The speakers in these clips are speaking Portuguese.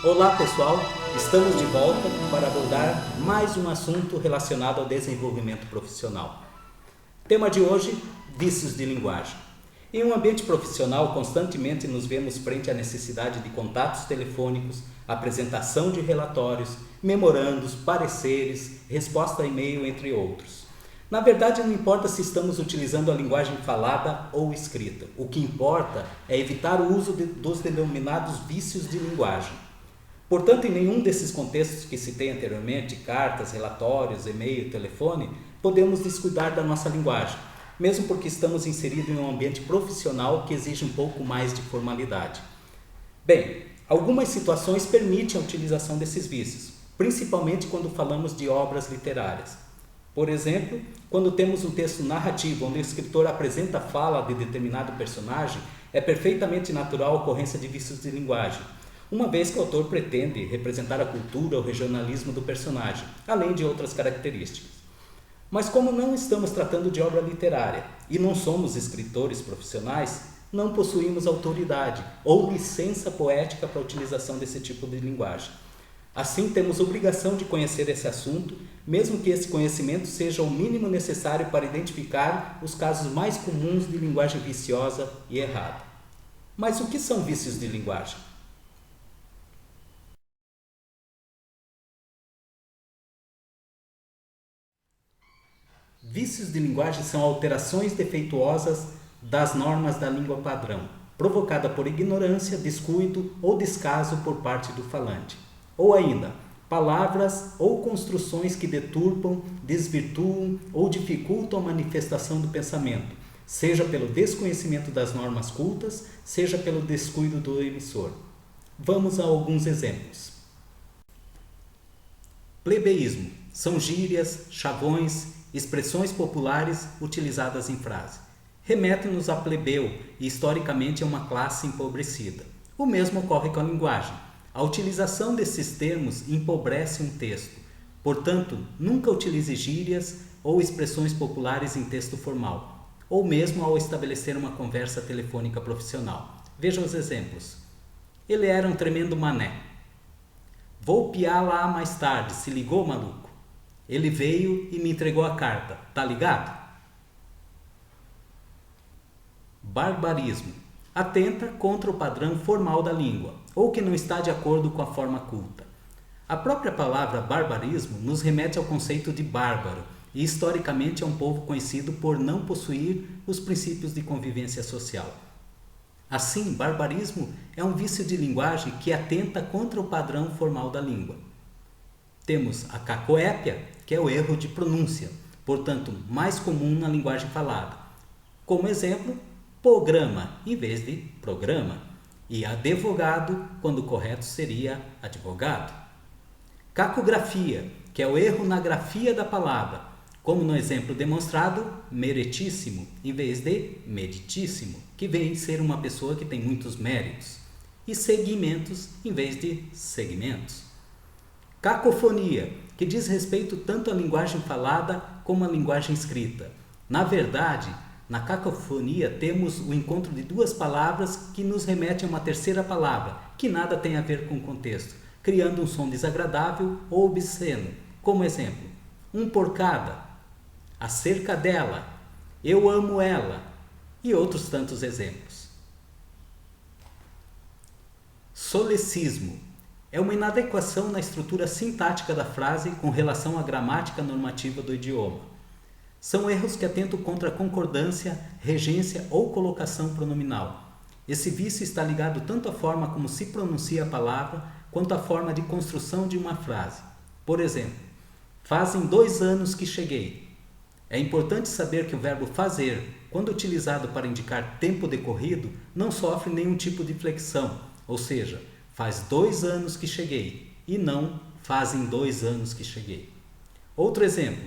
Olá pessoal, estamos de volta para abordar mais um assunto relacionado ao desenvolvimento profissional. Tema de hoje, vícios de linguagem. Em um ambiente profissional, constantemente nos vemos frente à necessidade de contatos telefônicos, apresentação de relatórios, memorandos, pareceres, resposta a e-mail, entre outros. Na verdade, não importa se estamos utilizando a linguagem falada ou escrita. O que importa é evitar o uso dos denominados vícios de linguagem. Portanto, em nenhum desses contextos que citei anteriormente, cartas, relatórios, e-mail, telefone, podemos descuidar da nossa linguagem, mesmo porque estamos inseridos em um ambiente profissional que exige um pouco mais de formalidade. Bem, algumas situações permitem a utilização desses vícios, principalmente quando falamos de obras literárias. Por exemplo, quando temos um texto narrativo onde o escritor apresenta a fala de determinado personagem, é perfeitamente natural a ocorrência de vícios de linguagem, uma vez que o autor pretende representar a cultura ou regionalismo do personagem, além de outras características. Mas como não estamos tratando de obra literária e não somos escritores profissionais, não possuímos autoridade ou licença poética para a utilização desse tipo de linguagem. Assim, temos obrigação de conhecer esse assunto, mesmo que esse conhecimento seja o mínimo necessário para identificar os casos mais comuns de linguagem viciosa e errada. Mas o que são vícios de linguagem? Vícios de linguagem são alterações defeituosas das normas da língua padrão, provocada por ignorância, descuido ou descaso por parte do falante. Ou ainda, palavras ou construções que deturpam, desvirtuam ou dificultam a manifestação do pensamento, seja pelo desconhecimento das normas cultas, seja pelo descuido do emissor. Vamos a alguns exemplos. Plebeísmo são gírias, chavões, expressões populares utilizadas em frase. Remetem-nos a plebeu e historicamente a uma classe empobrecida. O mesmo ocorre com a linguagem. A utilização desses termos empobrece um texto. Portanto, nunca utilize gírias ou expressões populares em texto formal, ou mesmo ao estabelecer uma conversa telefônica profissional. Veja os exemplos. Ele era um tremendo mané. Vou piar lá mais tarde, se ligou, maluco? Ele veio e me entregou a carta, tá ligado? Barbarismo. Atenta contra o padrão formal da língua, ou que não está de acordo com a forma culta. A própria palavra barbarismo nos remete ao conceito de bárbaro, e historicamente é um povo conhecido por não possuir os princípios de convivência social. Assim, barbarismo é um vício de linguagem que atenta contra o padrão formal da língua. Temos a cacoépia, que é o erro de pronúncia, portanto, mais comum na linguagem falada. Como exemplo, programa em vez de programa, e advogado, quando correto seria advogado. Cacografia, que é o erro na grafia da palavra, como no exemplo demonstrado, meritíssimo, em vez de meritíssimo, que vem ser uma pessoa que tem muitos méritos, e segmentos, em vez de segmentos. Cacofonia, que diz respeito tanto à linguagem falada como à linguagem escrita. Na verdade, na cacofonia temos o encontro de duas palavras que nos remetem a uma terceira palavra, que nada tem a ver com o contexto, criando um som desagradável ou obsceno. Como exemplo, um porcada, acerca dela, eu amo ela, e outros tantos exemplos. Solecismo é uma inadequação na estrutura sintática da frase com relação à gramática normativa do idioma. São erros que atentam contra a concordância, regência ou colocação pronominal. Esse vício está ligado tanto à forma como se pronuncia a palavra, quanto à forma de construção de uma frase. Por exemplo, fazem 2 anos que cheguei. É importante saber que o verbo fazer, quando utilizado para indicar tempo decorrido, não sofre nenhum tipo de flexão, ou seja, faz 2 anos que cheguei, e não fazem 2 anos que cheguei. Outro exemplo,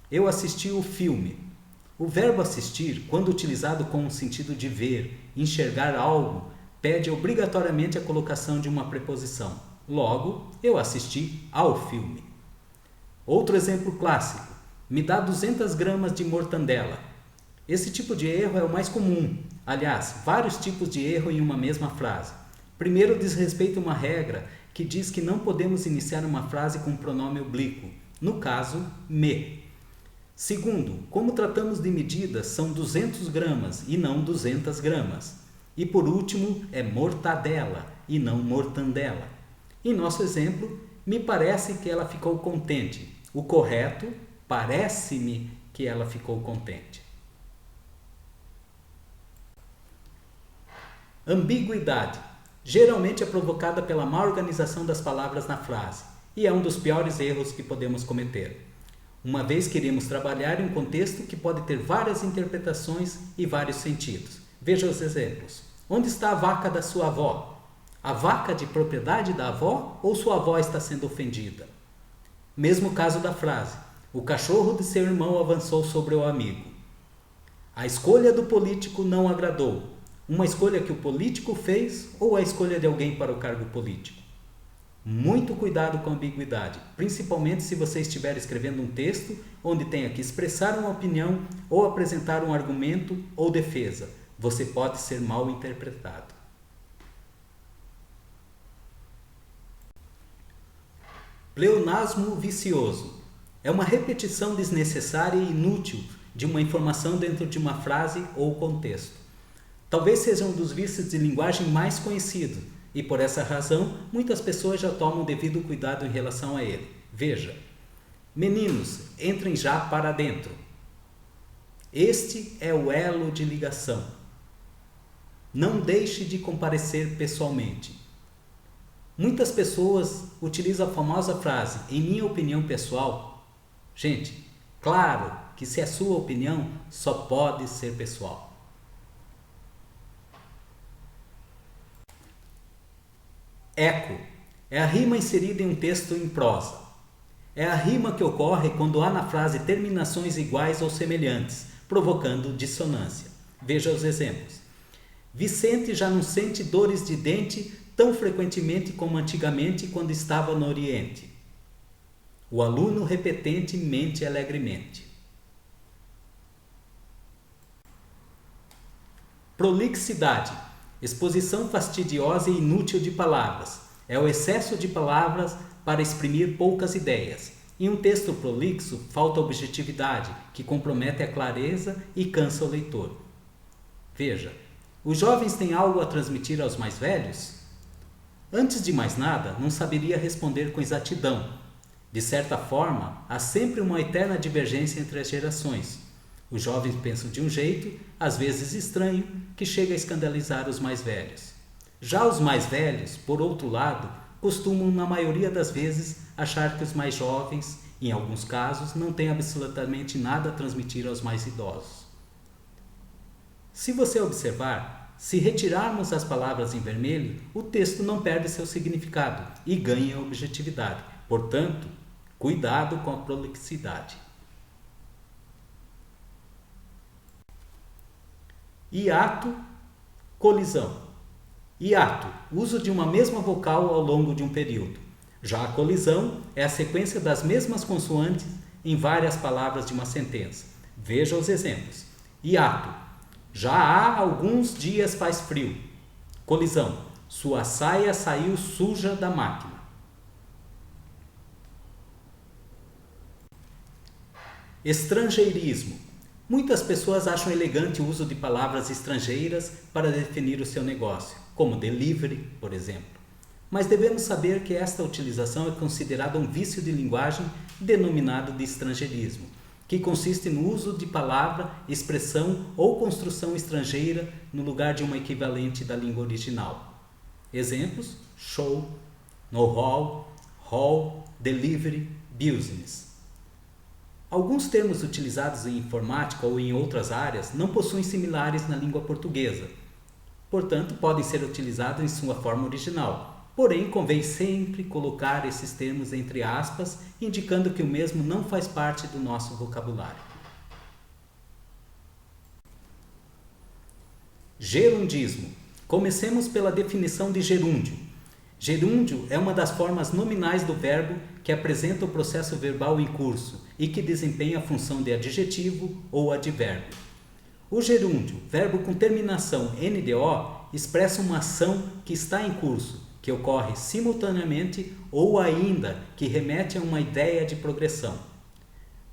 eu assisti o filme. O verbo assistir, quando utilizado com o sentido de ver, enxergar algo, pede obrigatoriamente a colocação de uma preposição. Logo, eu assisti ao filme. Outro exemplo clássico, me dá 200 gramas de mortandela. Esse tipo de erro é o mais comum. Aliás, vários tipos de erro em uma mesma frase. Primeiro diz respeito a uma regra que diz que não podemos iniciar uma frase com um pronome oblíquo, no caso, me. Segundo, como tratamos de medidas, são 200 gramas e não 200 gramas. E por último, é mortadela e não mortandela. Em nosso exemplo, me parece que ela ficou contente. O correto, parece-me que ela ficou contente. Ambiguidade. Geralmente é provocada pela má organização das palavras na frase e é um dos piores erros que podemos cometer. Uma vez que iremos trabalhar em um contexto que pode ter várias interpretações e vários sentidos. Veja os exemplos. Onde está a vaca da sua avó? A vaca de propriedade da avó ou sua avó está sendo ofendida? Mesmo caso da frase. O cachorro de seu irmão avançou sobre o amigo. A escolha do político não agradou. Uma escolha que o político fez ou a escolha de alguém para o cargo político? Muito cuidado com a ambiguidade, principalmente se você estiver escrevendo um texto onde tenha que expressar uma opinião ou apresentar um argumento ou defesa. Você pode ser mal interpretado. Pleonasmo vicioso. É uma repetição desnecessária e inútil de uma informação dentro de uma frase ou contexto. Talvez seja um dos vícios de linguagem mais conhecidos e por essa razão muitas pessoas já tomam devido cuidado em relação a ele. Veja, meninos, entrem já para dentro. Este é o elo de ligação. Não deixe de comparecer pessoalmente. Muitas pessoas utilizam a famosa frase, em minha opinião pessoal. Gente, claro que se é sua opinião, só pode ser pessoal. Eco é a rima inserida em um texto em prosa. É a rima que ocorre quando há na frase terminações iguais ou semelhantes, provocando dissonância. Veja os exemplos. Vicente já não sente dores de dente tão frequentemente como antigamente quando estava no Oriente. O aluno repetente mente alegremente. Prolixidade. Exposição fastidiosa e inútil de palavras. É o excesso de palavras para exprimir poucas ideias. Em um texto prolixo, falta objetividade, que compromete a clareza e cansa o leitor. Veja, os jovens têm algo a transmitir aos mais velhos? Antes de mais nada, não saberia responder com exatidão. De certa forma, há sempre uma eterna divergência entre as gerações. Os jovens pensam de um jeito, às vezes estranho, que chega a escandalizar os mais velhos. Já os mais velhos, por outro lado, costumam, na maioria das vezes, achar que os mais jovens, em alguns casos, não têm absolutamente nada a transmitir aos mais idosos. Se você observar, se retirarmos as palavras em vermelho, o texto não perde seu significado e ganha objetividade. Portanto, cuidado com a prolixidade. Hiato, colisão. Hiato, uso de uma mesma vogal ao longo de um período. Já a colisão é a sequência das mesmas consoantes em várias palavras de uma sentença. Veja os exemplos. Hiato, já há alguns dias faz frio. Colisão, sua saia saiu suja da máquina. Estrangeirismo. Muitas pessoas acham elegante o uso de palavras estrangeiras para definir o seu negócio, como delivery, por exemplo. Mas devemos saber que esta utilização é considerada um vício de linguagem denominado de estrangeirismo, que consiste no uso de palavra, expressão ou construção estrangeira no lugar de uma equivalente da língua original. Exemplos: show, know-how, hall, delivery, business. Alguns termos utilizados em informática ou em outras áreas não possuem similares na língua portuguesa. Portanto, podem ser utilizados em sua forma original. Porém, convém sempre colocar esses termos entre aspas, indicando que o mesmo não faz parte do nosso vocabulário. Gerundismo. Comecemos pela definição de gerúndio. Gerúndio é uma das formas nominais do verbo que apresenta o processo verbal em curso e que desempenha a função de adjetivo ou advérbio. O gerúndio, verbo com terminação NDO, expressa uma ação que está em curso, que ocorre simultaneamente ou ainda que remete a uma ideia de progressão.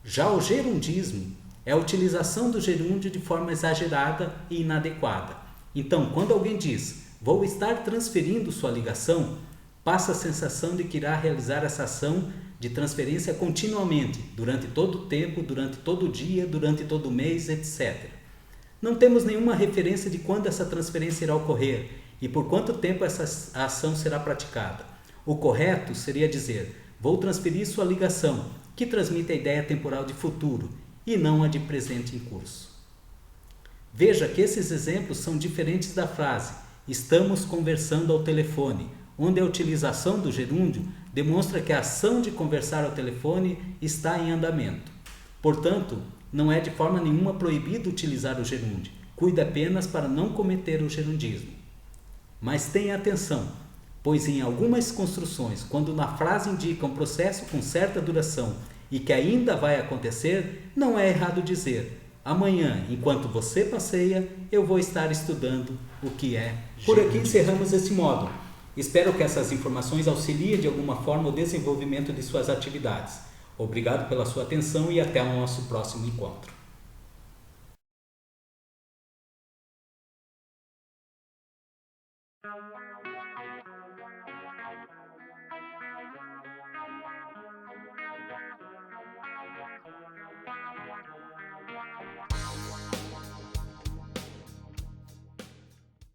Já o gerundismo é a utilização do gerúndio de forma exagerada e inadequada. Então, quando alguém diz "vou estar transferindo sua ligação", passa a sensação de que irá realizar essa ação de transferência continuamente, durante todo o tempo, durante todo o dia, durante todo o mês, etc. Não temos nenhuma referência de quando essa transferência irá ocorrer e por quanto tempo essa ação será praticada. O correto seria dizer "vou transferir sua ligação", que transmite a ideia temporal de futuro e não a de presente em curso. Veja que esses exemplos são diferentes da frase "estamos conversando ao telefone", onde a utilização do gerúndio demonstra que a ação de conversar ao telefone está em andamento. Portanto, não é de forma nenhuma proibido utilizar o gerúndio. Cuide apenas para não cometer o gerundismo. Mas tenha atenção, pois em algumas construções, quando na frase indica um processo com certa duração e que ainda vai acontecer, não é errado dizer "amanhã, enquanto você passeia, eu vou estar estudando o que é gerúndio". Por aqui encerramos esse módulo. Espero que essas informações auxiliem de alguma forma o desenvolvimento de suas atividades. Obrigado pela sua atenção e até o nosso próximo encontro.